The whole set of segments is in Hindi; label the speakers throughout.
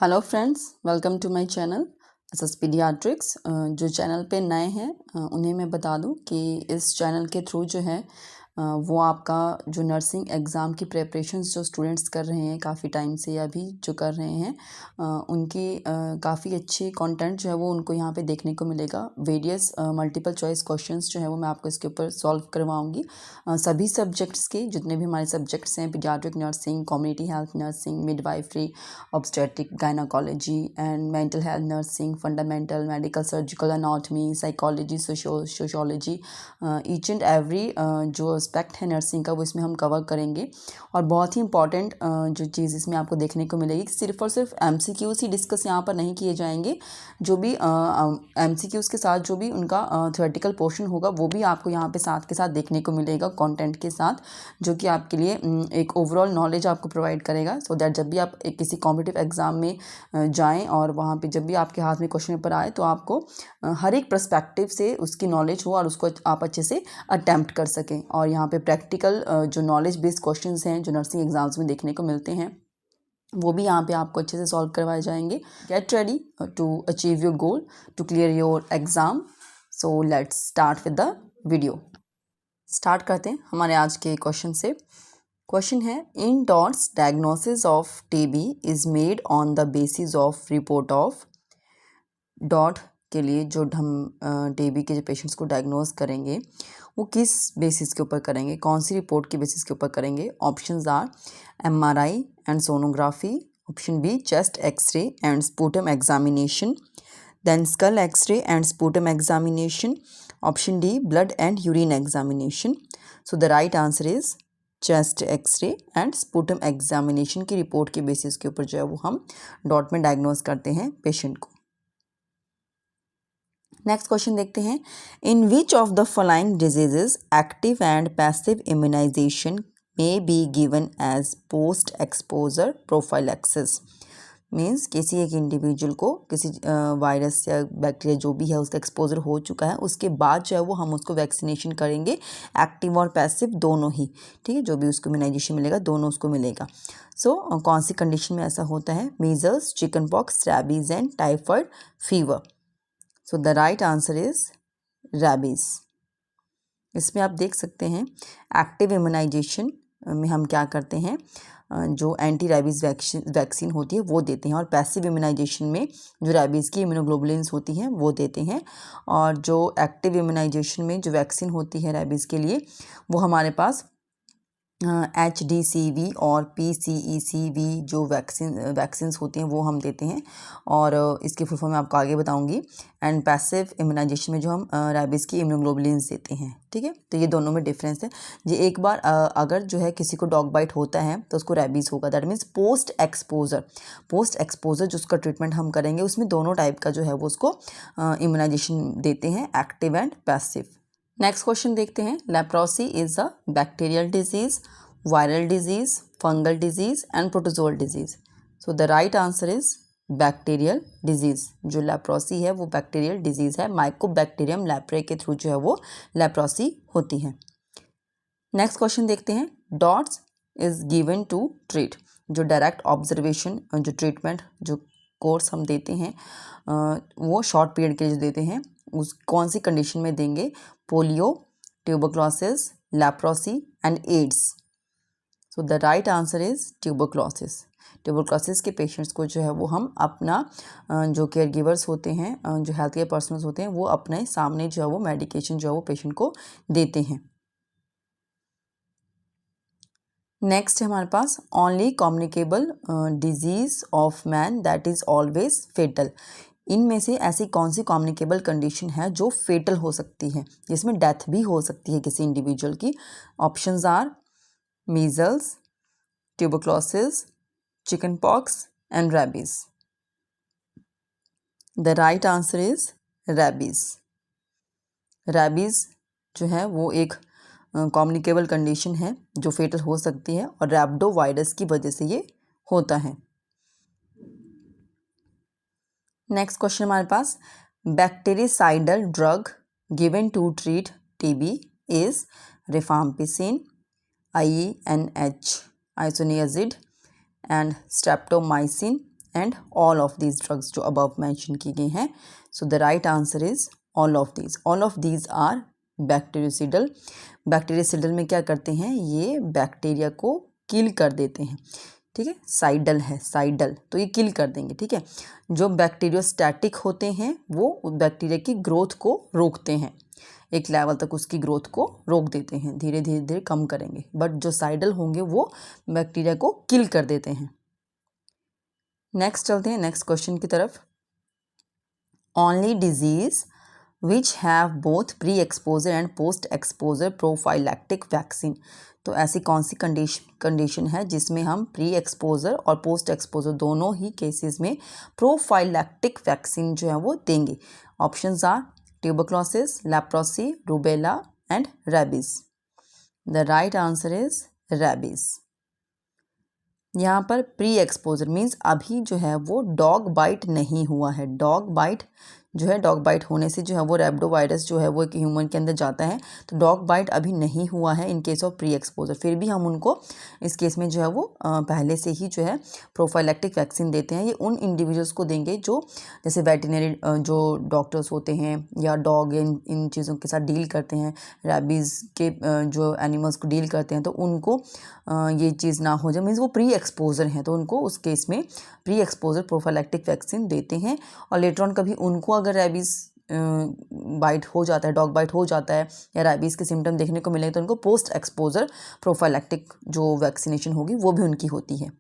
Speaker 1: Hello friends, welcome to my channel SS paediatrics. जो चैनल पे नए हैं उन्हें मैं बता दूं कि इस चैनल के थ्रू जो है वो आपका जो नर्सिंग एग्ज़ाम की प्रिपरेशंस जो स्टूडेंट्स कर रहे हैं काफ़ी टाइम से या अभी जो कर रहे हैं उनकी काफ़ी अच्छी कंटेंट जो है वो उनको यहाँ पे देखने को मिलेगा। वेरियस मल्टीपल चॉइस क्वेश्चंस जो है वो मैं आपको इसके ऊपर सॉल्व करवाऊँगी। सभी सब्जेक्ट्स के जितने भी हमारे सब्जेक्ट्स हैं, paediatric nursing, community health nursing, midwifery, obstetric gynaecology and mental health nursing, fundamental medical surgical anatomy, psychology, sociology, each and every जो एस्पेक्ट है नर्सिंग का वो इसमें हम कवर करेंगे। और बहुत ही इंपॉर्टेंट जो चीज़ इसमें आपको देखने को मिलेगी कि सिर्फ और सिर्फ एमसीक्यूज़ ही डिस्कस यहाँ पर नहीं किए जाएंगे। जो भी एमसीक्यूज़ के साथ जो भी उनका थ्योरेटिकल पोर्शन होगा वो भी आपको यहाँ पे साथ के साथ देखने को मिलेगा कंटेंट के साथ, जो कि आपके लिए एक ओवरऑल नॉलेज आपको प्रोवाइड करेगा। सो दैट जब भी आप किसी कॉम्पिटिटिव एग्ज़ाम में जाएं और वहाँ पे जब भी आपके हाथ में क्वेश्चन पेपर आए तो आपको हर एक पर्सपेक्टिव से उसकी नॉलेज हो और उसको आप अच्छे से अटैम्प्ट कर सकें। और यहाँ पे प्रैक्टिकल जो नॉलेज बेस्ड क्वेश्चंस हैं जो नर्सिंग एग्जाम्स में देखने को मिलते हैं वो भी यहाँ पे आपको अच्छे से सॉल्व करवाए जाएंगे। Get ready to achieve your goal, to clear your exam. So let's start with the video. Start करते हैं हमारे आज के क्वेश्चन से। क्वेश्चन है, in DOTS diagnosis of TB is made on the basis of report of. DOT के लिए जो हम टीबी के जो पेशेंट्स को डायग्नोस करेंगे वो किस बेसिस के ऊपर करेंगे, कौन सी रिपोर्ट के बेसिस के ऊपर करेंगे। Options are MRI and sonography, option B chest x-ray and sputum examination, then skull x-ray and sputum examination, option D blood and urine examination. So the right answer is chest x-ray and sputum examination की रिपोर्ट के बेसिस के ऊपर जो है वो हम डॉट में डायग्नोस करते हैं पेशेंट को। नेक्स्ट क्वेश्चन देखते हैं, in which of the following diseases active and passive immunisation may be given as post exposure prophylaxis. Means किसी एक इंडिविजुअल को किसी वायरस या बैक्टीरिया जो भी है उसका एक्सपोजर हो चुका है, उसके बाद जो है वो हम उसको वैक्सीनेशन करेंगे, एक्टिव और पैसिव दोनों ही। ठीक है, जो भी उसको इम्यूनाइजेशन मिलेगा दोनों उसको मिलेगा। सो कौन सी कंडीशन में ऐसा होता है, measles, chicken pox, rabies and typhoid fever. So the right answer is rabies. इसमें आप देख सकते हैं एक्टिव इम्यूनाइजेशन में हम क्या करते हैं, जो एंटी रैबीज़ वैक्सीन होती है वो देते हैं, और पैसिव इम्यूनाइजेशन में जो रैबीज़ की इम्यूनोग्लोबुलिन्स होती हैं वो देते हैं। और जो एक्टिव इम्यूनाइजेशन में जो वैक्सीन होती है रैबीज़ के लिए वो हमारे पास HDCV और PCECV जो वैक्सीन्स होती हैं वो हम देते हैं, और इसकी फुल फॉर्म मैं आपको आगे बताऊंगी। एंड पैसिव इम्यूनाइजेशन में जो हम रैबीज़ की इम्यूनोग्लोबुलिन्स देते हैं। ठीक है, तो ये दोनों में डिफरेंस है। ये एक बार अगर जो है किसी को डॉग बाइट होता है तो उसको रैबीज़ होगा, दैट मीन्स पोस्ट एक्सपोजर जो उसका ट्रीटमेंट हम करेंगे उसमें दोनों टाइप का जो है वो उसको इम्यूनाइजेशन देते हैं, active and passive. Next question देखते हैं, leprosy is a bacterial disease, viral disease, fungal disease and protozoal disease. So the right answer is bacterial disease. जो लेप्रोसी है वो बैक्टीरियल डिजीज है, माइकोबैक्टीरियम लेप्रे के थ्रू जो है वो लेप्रोसी होती है। नेक्स्ट क्वेश्चन देखते हैं, DOTS is given to treat. जो डायरेक्ट ऑब्जर्वेशन जो ट्रीटमेंट जो कोर्स हम देते हैं वो शॉर्ट पीरियड के लिए जो देते हैं उस कौन सी कंडीशन में देंगे, polio, tuberculosis, leprosy and AIDS. So the right answer is tuberculosis. Tuberculosis के पेशेंट्स को जो है वो हम अपना जो केयर गिवर्स होते हैं, जो हेल्थ केयर पर्सनल्स होते हैं वो अपने सामने जो है वो मेडिकेशन जो है वो पेशेंट को देते हैं। नेक्स्ट है हमारे पास, only communicable disease of man that is always fatal. इनमें से ऐसी कौन सी कम्युनिकेबल कंडीशन है जो फेटल हो सकती है, जिसमें डेथ भी हो सकती है किसी इंडिविजुअल की। Options are measles, tuberculosis, chicken pox and rabies. The right answer is rabies. Rabies जो है वो एक कम्युनिकेबल कंडीशन है जो फेटल हो सकती है, और रैब्डो वायरस की वजह से ये होता है। नेक्स्ट क्वेश्चन हमारे पास, bactericidal drug given to treat TB is rifampicin, INH, isoniazid and streptomycin, and all of these drugs जो अबव मेंशन की गई हैं. So the right answer is all of these. All of these are bacteriocidal. Bacteriocidal में क्या करते हैं, ये बैक्टीरिया को किल कर देते हैं. ठीक है, साइडल है, साइडल तो ये किल कर देंगे. ठीक है, जो बैक्टीरियोस्टैटिक होते हैं वो बैक्टीरिया की ग्रोथ को रोकते हैं, एक लेवल तक उसकी ग्रोथ को रोक देते हैं, धीरे धीरे धीरे कम करेंगे. बट जो साइडल होंगे वो बैक्टीरिया को किल कर देते हैं. नेक्स्ट चलते हैं नेक्स्ट क्वेश्चन की तरफ. Only disease which have both pre exposure and post exposure prophylactic vaccine. तो ऐसी कौन सी कंडीशन है जिसमें हम प्री एक्सपोजर और पोस्ट एक्सपोजर दोनों ही केसेस में प्रोफाइलैक्टिक वैक्सीन जो है वो देंगे. Options are tuberculosis, leprosy, rubella and rabies. The right answer is rabies. यहाँ पर प्री एक्सपोजर मीन्स अभी जो है वो डॉग बाइट नहीं हुआ है. डॉग बाइट जो है, डॉग बाइट होने से जो है वो रेब्डो वायरस जो है वो एक ह्यूमन के अंदर जाता है. तो डॉग बाइट अभी नहीं हुआ है in case of pre exposure. फिर भी हम उनको इस केस में जो है वो पहले से ही जो है प्रोफाइलैक्टिक वैक्सीन देते हैं. ये उन इंडिविजुअल्स को देंगे जो जैसे वेटरनरी जो डॉक्टर्स होते हैं या डॉग इन चीज़ों के साथ डील करते हैं, रेबीज़ के जो एनिमल्स को डील करते हैं, तो उनको ये चीज़ ना हो जाए. मीन्स वो प्री एक्सपोजर हैं तो उनको उस केस में प्री एक्सपोजर प्रोफाइलैक्टिक वैक्सीन देते हैं. और लेटर ऑन कभी उनको अगर रेबीज़ बाइट हो जाता है, डॉग बाइट हो जाता है या रेबीज़ के सिम्टम देखने को मिलेंगे तो उनको पोस्ट एक्सपोजर प्रोफाइलैक्टिक जो वैक्सीनेशन होगी वो भी उनकी होती है.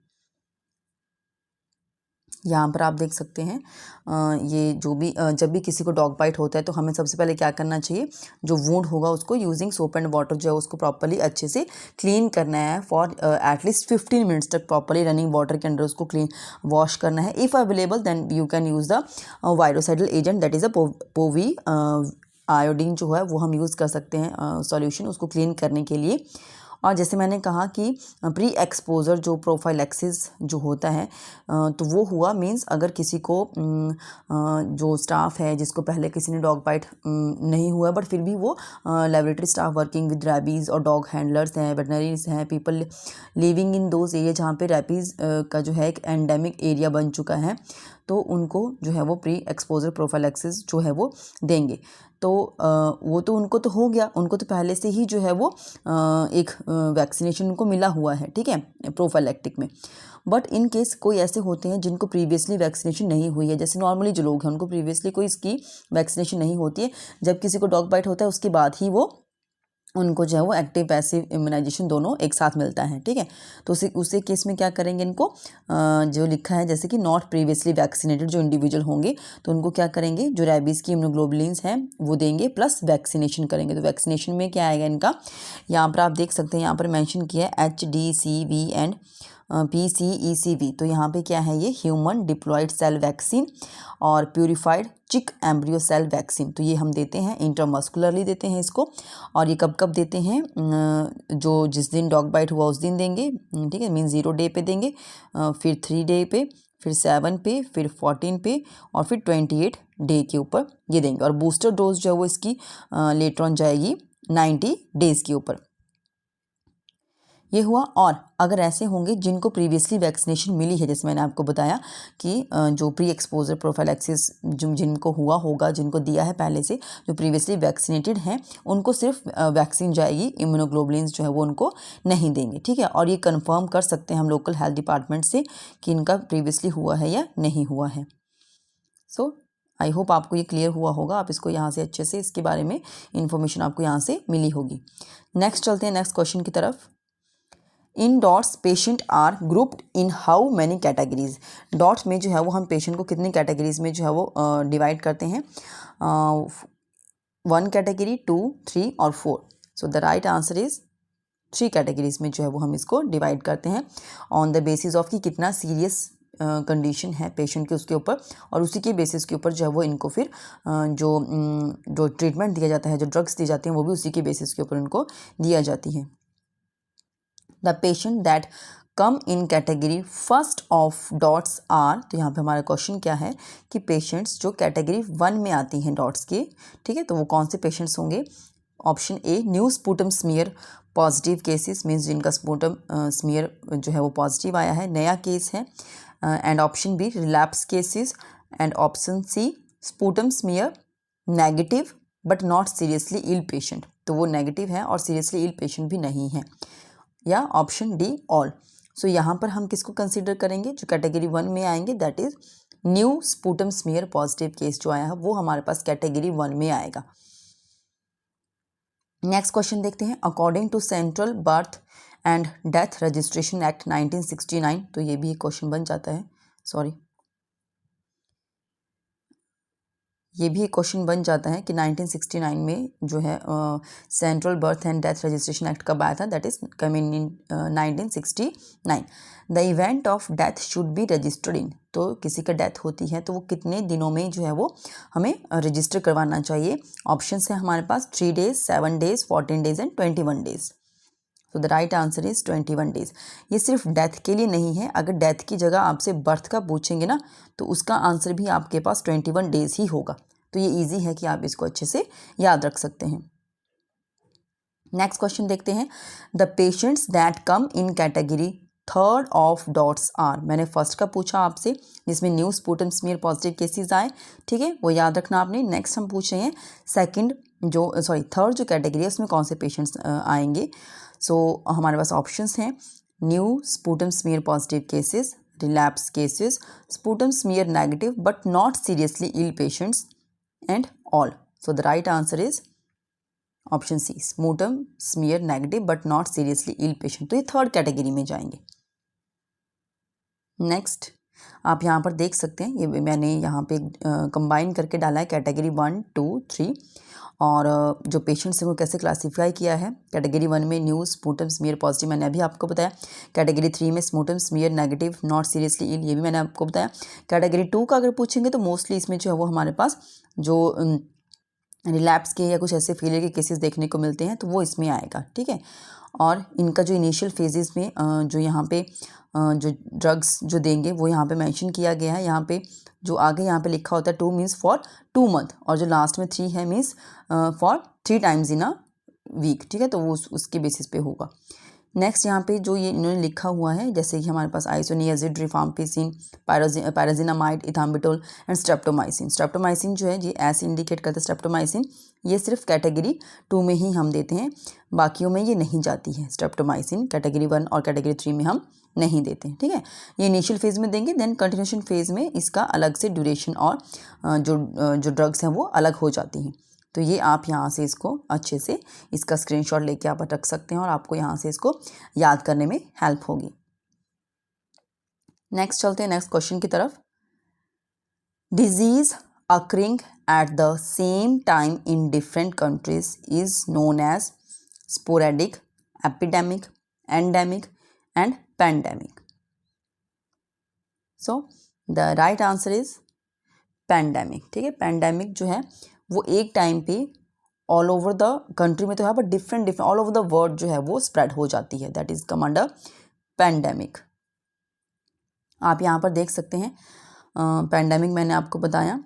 Speaker 1: यहाँ पर आप देख सकते हैं ये जो भी जब भी किसी को डॉग बाइट होता है तो हमें सबसे पहले क्या करना चाहिए, जो वुंड होगा उसको यूजिंग सोप एंड वाटर जो है उसको प्रॉपर्ली अच्छे से क्लीन करना है फॉर एटलीस्ट 15 मिनट्स तक. प्रॉपर्ली रनिंग वाटर के अंदर उसको क्लीन वॉश करना है. If available then you can use the virucidal agent that is a povi iodine जो है वो हम यूज़ कर सकते हैं सॉल्यूशन उसको क्लीन करने के लिए. और जैसे मैंने कहा कि प्री एक्सपोजर जो प्रोफाइलैक्सिस जो होता है तो वो हुआ मींस अगर किसी को जो स्टाफ है जिसको पहले किसी ने डॉग बाइट नहीं हुआ बट फिर भी वो laboratory staff working with rabies और डॉग हैंडलर्स हैं, वेटनरीज हैं, people living in those area जहाँ पे रैबीज़ का जो है एक एंडेमिक एरिया बन चुका है, तो उनको जो है वो प्री एक्सपोजर प्रोफाइलैक्सिस जो है वो देंगे. तो वो तो उनको तो हो गया, उनको तो पहले से ही जो है वो एक वैक्सीनेशन उनको मिला हुआ है. ठीक है, प्रोफाइलैक्टिक में. बट इन केस कोई ऐसे होते हैं जिनको प्रीवियसली वैक्सीनेशन नहीं हुई है, जैसे नॉर्मली जो लोग हैं उनको प्रीवियसली कोई इसकी वैक्सीनेशन नहीं होती है. जब किसी को डॉग बाइट होता है उसके बाद ही वो उनको जो है वो एक्टिव पैसिव इम्यूनाइजेशन दोनों एक साथ मिलता है. ठीक है, तो उसी केस में क्या करेंगे, इनको जो लिखा है जैसे कि नॉट प्रीवियसली वैक्सीनेटेड जो इंडिविजुअल होंगे तो उनको क्या करेंगे, जो रेबीज़ की इम्यूनोग्लोबुलिन्स हैं वो देंगे प्लस वैक्सीनेशन करेंगे. तो वैक्सीनेशन में क्या आएगा इनका, यहाँ पर आप देख सकते हैं, यहाँ पर मेंशन किया है HDCV एंड PCECV. तो यहाँ पे क्या है, ये ह्यूमन डिप्लॉयड सेल वैक्सीन और purified chick embryo cell vaccine. तो ये हम देते हैं इंट्रामस्कुलरली देते हैं इसको. और ये कब कब देते हैं, जो जिस दिन डॉग बाइट हुआ उस दिन देंगे. ठीक है, मीन 0 डे पे देंगे, फिर 3 डे पे, फिर 7 पे, फिर 14 पे और फिर 28 डे के ऊपर ये देंगे. और बूस्टर डोज जो है वो इसकी लेटर ऑन जाएगी 90 डेज़ के ऊपर. ये हुआ. और अगर ऐसे होंगे जिनको प्रीवियसली वैक्सीनेशन मिली है, जैसे मैंने आपको बताया कि जो प्री एक्सपोजर प्रोफाइलैक्सिस जिनको हुआ होगा, जिनको दिया है पहले से, जो प्रीवियसली वैक्सीनेटेड हैं उनको सिर्फ वैक्सीन जाएगी, इम्यूनोग्लोबुलिन्स जो है वो उनको नहीं देंगे. ठीक है, और ये कंफर्म कर सकते हैं हम लोकल हेल्थ डिपार्टमेंट से कि इनका प्रीवियसली हुआ है या नहीं हुआ है. सो आई होप आपको ये क्लियर हुआ होगा. आप इसको यहाँ से अच्छे से इसके बारे में इंफॉर्मेशन आपको यहाँ से मिली होगी. नेक्स्ट चलते हैं नेक्स्ट क्वेश्चन की तरफ. In DOTS patient are grouped in how many categories. DOTS में जो है वो हम पेशेंट को कितनी कैटेगरीज में जो है वो डिवाइड करते हैं, 1 कैटेगरी, 2, 3 और 4. सो the right answer is 3 categories में जो है वो हम इसको डिवाइड करते हैं ऑन द बेसिस ऑफ कि कितना सीरियस कंडीशन है पेशेंट के उसके ऊपर, और उसी के बेसिस के ऊपर जो है वो इनको फिर जो ट्रीटमेंट दिया जाता है, जो ड्रग्स दी जाती हैं वो भी उसी के बेसिस के ऊपर इनको दिया जाती है. The patient that come in category first of dots are. तो यहाँ पे हमारा क्वेश्चन क्या है कि पेशेंट्स जो कैटेगरी 1 में आती हैं डॉट्स के, ठीक है, तो वो कौन से पेशेंट्स होंगे. Option A, new sputum smear positive cases, means जिनका स्पूटम स्मीयर जो है वो पॉजिटिव आया है, नया केस है. And option B relapse cases, and option C sputum smear negative but not seriously ill patient, तो वो नेगेटिव है और सीरियसली इल पेशेंट भी नहीं है, या ऑप्शन डी ऑल। सो यहाँ पर हम किसको कंसिडर करेंगे, जो कैटेगरी 1 में आएंगे, that is new sputum smear positive case जो आया है वो हमारे पास कैटेगरी 1 में आएगा। नेक्स्ट क्वेश्चन देखते हैं। According to central birth and death registration act 1969, तो ये भी एक क्वेश्चन बन जाता है, सॉरी ये भी एक क्वेश्चन बन जाता है कि 1969 में जो है central birth and death registration act कब आया था, that is coming in 1969। The event of death should be registered in, तो किसी का डेथ होती है तो वो कितने दिनों में जो है वो हमें रजिस्टर करवाना चाहिए। ऑप्शन है हमारे पास 3 days, 7 days, 14 days and 21 days। तो the right answer is 21 days। ये सिर्फ डेथ के लिए नहीं है, अगर डेथ की जगह आपसे बर्थ का पूछेंगे ना तो उसका आंसर भी आपके पास 21 days ही होगा। तो ये इजी है कि आप इसको अच्छे से याद रख सकते हैं। नेक्स्ट क्वेश्चन देखते हैं। The patients that come in category third of DOTS are, मैंने फर्स्ट का पूछा आपसे जिसमें new sputum smear positive cases आए, ठीक है, वो याद रखना आपने। नेक्स्ट हम पूछ रहे हैं सेकंड थर्ड जो कैटेगरी है उसमें कौन से पेशेंट्स आएंगे। सो हमारे पास ऑप्शंस हैं new sputum smear positive cases, relapse cases, sputum smear negative but not seriously ill patients and all. So the right answer is option C sputum smear negative but not seriously ill patient, तो ये थर्ड कैटेगरी में जाएंगे। नेक्स्ट आप यहाँ पर देख सकते हैं, ये मैंने यहाँ पे कंबाइन करके डाला है कैटेगरी 1, 2, 3 और जो पेशेंट्स हैं वो कैसे क्लासीफाई किया है। कैटेगरी 1 में न्यू स्पूटम स्मीयर पॉजिटिव मैंने अभी आपको बताया, कैटेगरी 3 में sputum smear negative not seriously ill, ये भी मैंने आपको बताया। कैटेगरी 2 का अगर पूछेंगे तो मोस्टली इसमें जो है वो हमारे पास जो रिलैप्स के या कुछ ऐसे फेलियर के केसेस देखने को मिलते हैं तो वो इसमें आएगा, ठीक है। और इनका जो इनिशियल फेजेस में जो यहाँ पे जो ड्रग्स जो देंगे वो यहाँ पे मेंशन किया गया है। यहाँ पे जो आगे यहाँ पे लिखा होता है 2 मीन्स फॉर 2 month और जो लास्ट में 3 है means for 3 times in a week, ठीक है, तो वो उसके बेसिस पे होगा। नेक्स्ट यहाँ पे जो ये इन्होंने लिखा हुआ है जैसे कि हमारे पास isoniazid, rifampicin, pyrazinamide, ethambutol and streptomycin. Streptomycin जो है ये ऐसे इंडिकेट करता है, स्ट्रेप्टोमाइसिन ये सिर्फ कैटेगरी 2 में ही हम देते हैं, बाकियों में ये नहीं जाती है। स्ट्रेप्टोमाइसिन कैटेगरी 1 और कैटेगरी 3 में हम नहीं देते हैं, ठीक है। ये इनिशियल फेज में देंगे, देन कंटिन्यूशन फेज में इसका अलग से ड्यूरेशन और जो ड्रग्स हैं वो अलग हो जाती हैं। तो ये आप यहाँ से इसको अच्छे से इसका स्क्रीनशॉट लेके आप रख सकते हैं और आपको यहाँ से इसको याद करने में हेल्प होगी। नेक्स्ट चलते हैं नेक्स्ट क्वेश्चन की तरफ। Disease occurring at the same time in different countries is known as sporadic, epidemic, endemic and pandemic. So the right answer is pandemic, ठीक है। पैंडेमिक जो है वो एक टाइम पे ऑल ओवर द कंट्री में तो है, but different all over the world जो है वो स्प्रेड हो जाती है, that is come under pandemic. आप यहाँ पर देख सकते हैं पैंडेमिक मैंने आपको बताया,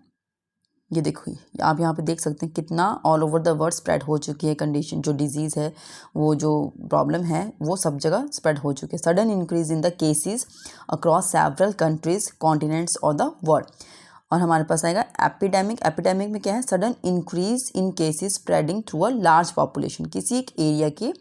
Speaker 1: ये देखो आप यहाँ पे देख सकते हैं कितना all over the world spread हो चुकी है कंडीशन, जो डिजीज़ है वो जो प्रॉब्लम है वो सब जगह स्प्रेड हो चुकी है। Sudden increase in the cases across several countries, continents और द वर्ल्ड। और हमारे पास आएगा एपिडेमिक। एपिडेमिक में क्या है, sudden increase in cases spreading through a large population, किसी एक एरिया के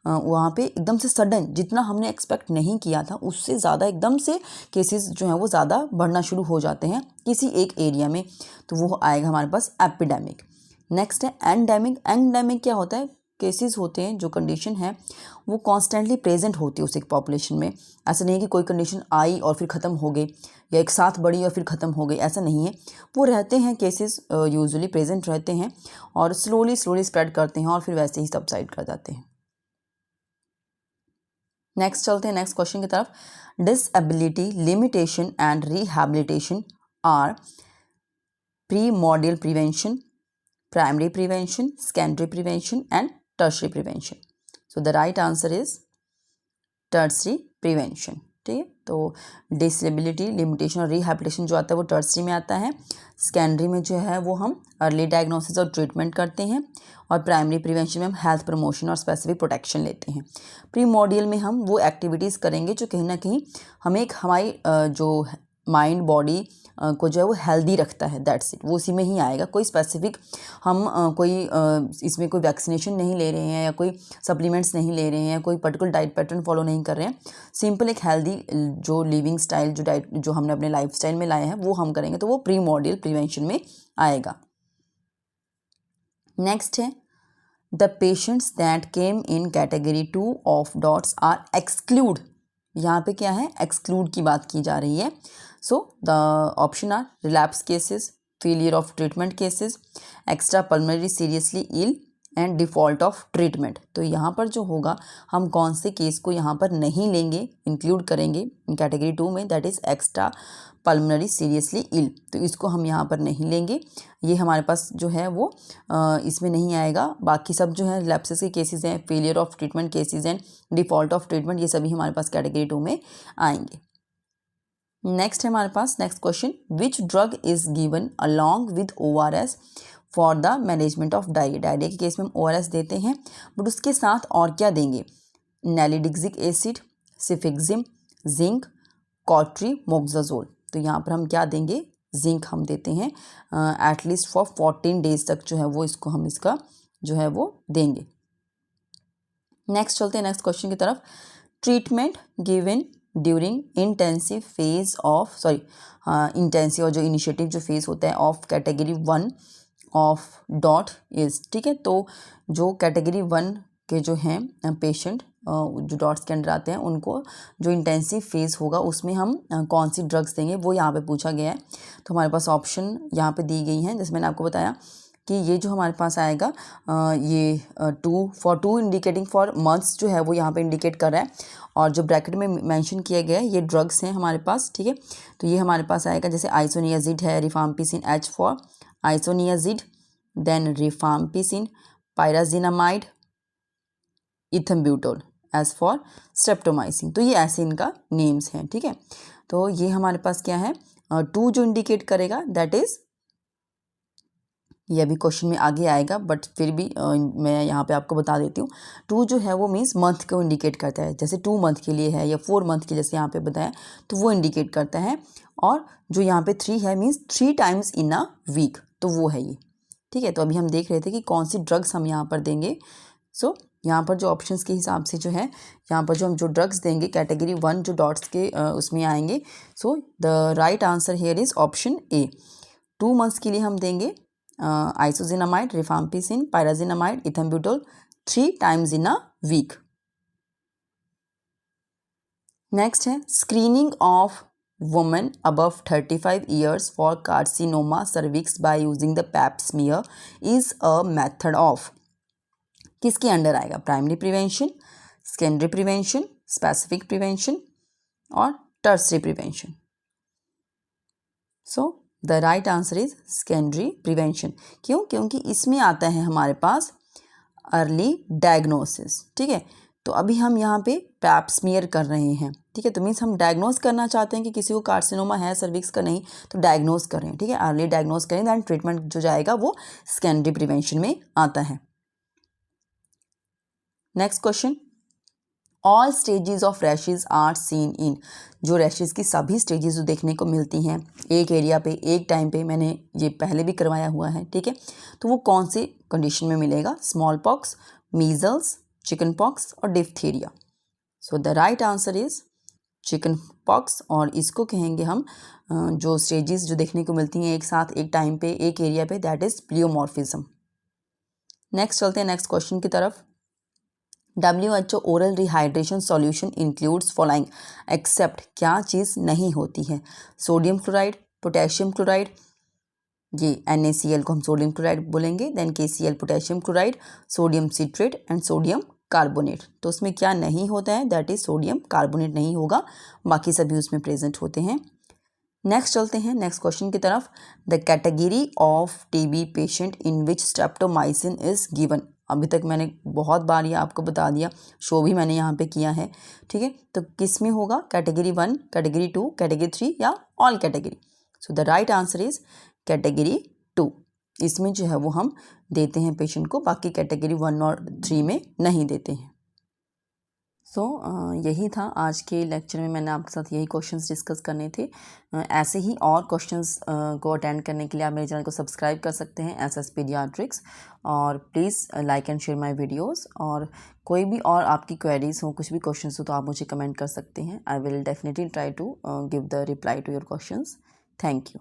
Speaker 1: वहाँ पे एकदम से सडन जितना हमने एक्सपेक्ट नहीं किया था उससे ज़्यादा एकदम से केसेस जो हैं वो ज़्यादा बढ़ना शुरू हो जाते हैं किसी एक एरिया में, तो वो आएगा हमारे पास एपिडेमिक। नेक्स्ट है एंडेमिक। एंडेमिक क्या होता है, केसेस होते हैं जो कंडीशन है वो कॉन्स्टेंटली प्रेजेंट होती है उस एक पॉपुलेशन में। ऐसा नहीं है कि कोई कंडीशन आई और फिर ख़त्म हो गई या एक साथ बढ़ी और फिर ख़त्म हो गई, ऐसा नहीं है। वो रहते हैं केसेस यूजुअली प्रेजेंट रहते हैं और स्लोली स्प्रेड करते हैं और फिर वैसे ही सबसाइड कर जाते हैं। नेक्स्ट चलते हैं नेक्स्ट क्वेश्चन की तरफ। Disability, limitation and rehabilitation are primordial prevention, primary prevention, secondary prevention and tertiary prevention. So the right answer is tertiary prevention, ठीक है। तो डिसेबिलिटी, लिमिटेशन और रिहैबिलिटेशन जो आता है वो टर्सरी में आता है। सेकेंडरी में जो है वो हम अर्ली डायग्नोसिस और ट्रीटमेंट करते हैं, और प्राइमरी प्रिवेंशन में हम हेल्थ प्रमोशन और स्पेसिफिक प्रोटेक्शन लेते हैं। प्रीमोडियल में हम वो एक्टिविटीज़ करेंगे जो कहीं ना कहीं हमें एक हमारी जो माइंड बॉडी को जो है वो हेल्दी रखता है, दैट्स इट, वो उसी में ही आएगा। कोई स्पेसिफिक हम इसमें कोई वैक्सीनेशन नहीं ले रहे हैं या कोई सप्लीमेंट्स नहीं ले रहे हैं, कोई पर्टिकुलर डाइट पैटर्न फॉलो नहीं कर रहे हैं। सिंपल एक हेल्दी जो लिविंग स्टाइल, जो डाइट जो हमने अपने लाइफ स्टाइल में लाए हैं वो हम करेंगे, तो वो प्रीमोडियल प्रिवेंशन में आएगा। नेक्स्ट है the patients that came in category 2 of DOTS are exclude. यहाँ पे क्या है, एक्सक्लूड की बात की जा रही है। So the option are relapse cases, failure of treatment cases, extra pulmonary seriously ill and default of treatment. तो यहाँ पर जो होगा, हम कौन से केस को यहाँ पर नहीं लेंगे, इंक्लूड करेंगे इन कैटेगरी 2 में, that is extra pulmonary seriously ill. तो इसको हम यहाँ पर नहीं लेंगे, ये हमारे पास जो है वो इसमें नहीं आएगा। बाकी सब जो है रिलैप्सेस के केसेस हैं, फेलियर ऑफ ट्रीटमेंट केसेस हैं, डिफॉल्ट ऑफ ट्रीटमेंट, ये सभी हमारे पास कैटेगरी 2 में आएंगे। नेक्स्ट है हमारे पास next question, which drug is given along with ORS for the management of diarrhoea. Diarrhoea के केस में हम ORS देते हैं, बट उसके साथ और क्या देंगे, नैलिडिक्सिक एसिड, सिफिक्सिम, जिंक, कॉट्रीमोक्साजोल। तो यहाँ पर हम क्या देंगे, जिंक हम देते हैं एटलीस्ट फॉर 14 डेज तक जो है वो इसको हम इसका जो है वो देंगे। नेक्स्ट चलते हैं नेक्स्ट क्वेश्चन की तरफ, treatment given during intensive phase of intensive और जो इनिशिएटिव जो फेज होता है of category 1 of dot is. ठीक है, तो जो कैटेगरी 1 के जो हैं पेशेंट जो डॉट्स के अंडर आते हैं, उनको जो इंटेंसिव फेज़ होगा उसमें हम कौन सी ड्रग्स देंगे वो यहाँ पे पूछा गया है। तो हमारे पास ऑप्शन यहाँ पे दी गई हैं, जैसे मैंने आपको बताया कि ये जो हमारे पास आएगा ये 2 इंडिकेटिंग फॉर मंथ्स जो है वो यहाँ पे इंडिकेट कर रहा है, और जो ब्रैकेट में मेंशन किया गया है ये ड्रग्स हैं हमारे पास। ठीक है, तो ये हमारे पास आएगा जैसे आइसोनियाजिड है, rifampicin H for isoniazid, then rifampicin, pyrazinamide, ethambutol as for streptomycin. तो ये ऐसे इनका नेम्स हैं। ठीक है, तो ये हमारे पास क्या है 2 जो इंडिकेट करेगा, दैट इज, ये अभी क्वेश्चन में आगे आएगा बट फिर भी मैं यहाँ पे आपको बता देती हूँ। 2 जो है वो मीन्स मंथ को इंडिकेट करता है, जैसे 2 मंथ के लिए है या 4 मंथ के जैसे यहाँ पे बताया, तो वो इंडिकेट करता है। और जो यहाँ पे 3 है means 3 times in a week, तो वो है ये। ठीक है, तो अभी हम देख रहे थे कि कौन सी ड्रग्स हम यहाँ पर देंगे। सो यहाँ पर जो ऑप्शंस के हिसाब से जो है यहाँ पर जो हम जो ड्रग्स देंगे कैटेगरी 1 जो डॉट्स के उसमें आएंगे। So the right answer here is option A. 2 months के लिए हम देंगे isoniazid, rifampicin, pyrazinamide, ethambutol 3 times in a week. Next है screening of women above 35 years for carcinoma cervix by using the pap smear is a method of, किसके अंडर आएगा, primary prevention, secondary prevention, specific prevention और tertiary prevention. So the right answer is secondary prevention. क्यों, क्योंकि इसमें आता है हमारे पास अर्ली डायग्नोसिस। ठीक है, तो अभी हम यहाँ पे पैप स्मीयर कर रहे हैं। ठीक है, तो मीन्स हम डायग्नोस करना चाहते हैं कि किसी को कार्सिनोमा है सर्विक्स का, नहीं तो डायग्नोस करें। ठीक है, अर्ली डायग्नोस करें, दैन ट्रीटमेंट जो जाएगा वो सेकेंडरी प्रिवेंशन में आता है। Next question, all stages of rashes are seen in, जो रैशेज की सभी स्टेजेस जो देखने को मिलती हैं एक एरिया पे एक टाइम पे, मैंने ये पहले भी करवाया हुआ है। ठीक है, तो वो कौन से कंडीशन में मिलेगा, smallpox, measles, chickenpox और diphtheria. So the right answer is chickenpox, और इसको कहेंगे हम जो स्टेजेस जो देखने को मिलती हैं एक साथ एक टाइम पे एक एरिया पे, दैट इज प्लियोमॉर्फिज्म। नेक्स्ट चलते हैं नेक्स्ट क्वेश्चन की तरफ। WHO oral rehydration solution includes following except, क्या चीज़ नहीं होती है, सोडियम क्लोराइड, पोटेशियम क्लोराइड, ये NaCl को हम सोडियम क्लोराइड बोलेंगे, then KCl potassium chloride, sodium citrate and sodium carbonate. तो उसमें क्या नहीं होता है, दैट इज सोडियम कार्बोनेट नहीं होगा, बाकी सभी उसमें प्रेजेंट होते हैं। नेक्स्ट चलते हैं नेक्स्ट क्वेश्चन की तरफ। The category of TB patient in which streptomycin is given अभी तक मैंने बहुत बार ये आपको बता दिया, शो भी मैंने यहाँ पे किया है, ठीक है। तो किस में होगा, कैटेगरी 1, कैटेगरी 2, कैटेगरी 3 या all category? So the right answer is category 2। इसमें जो है वो हम देते हैं पेशेंट को, बाकी कैटेगरी 1 और 3 में नहीं देते हैं। सो यही था आज के लेक्चर में, मैंने आपके साथ यही क्वेश्चंस डिस्कस करने थे। ऐसे ही और क्वेश्चंस को अटेंड करने के लिए आप मेरे चैनल को सब्सक्राइब कर सकते हैं एसएस पीडियाट्रिक्स, और please like and share my videos. और कोई भी और आपकी क्वेरीज हो, कुछ भी क्वेश्चंस हो, तो आप मुझे कमेंट कर सकते हैं। I will definitely try to give the reply to your questions. Thank you.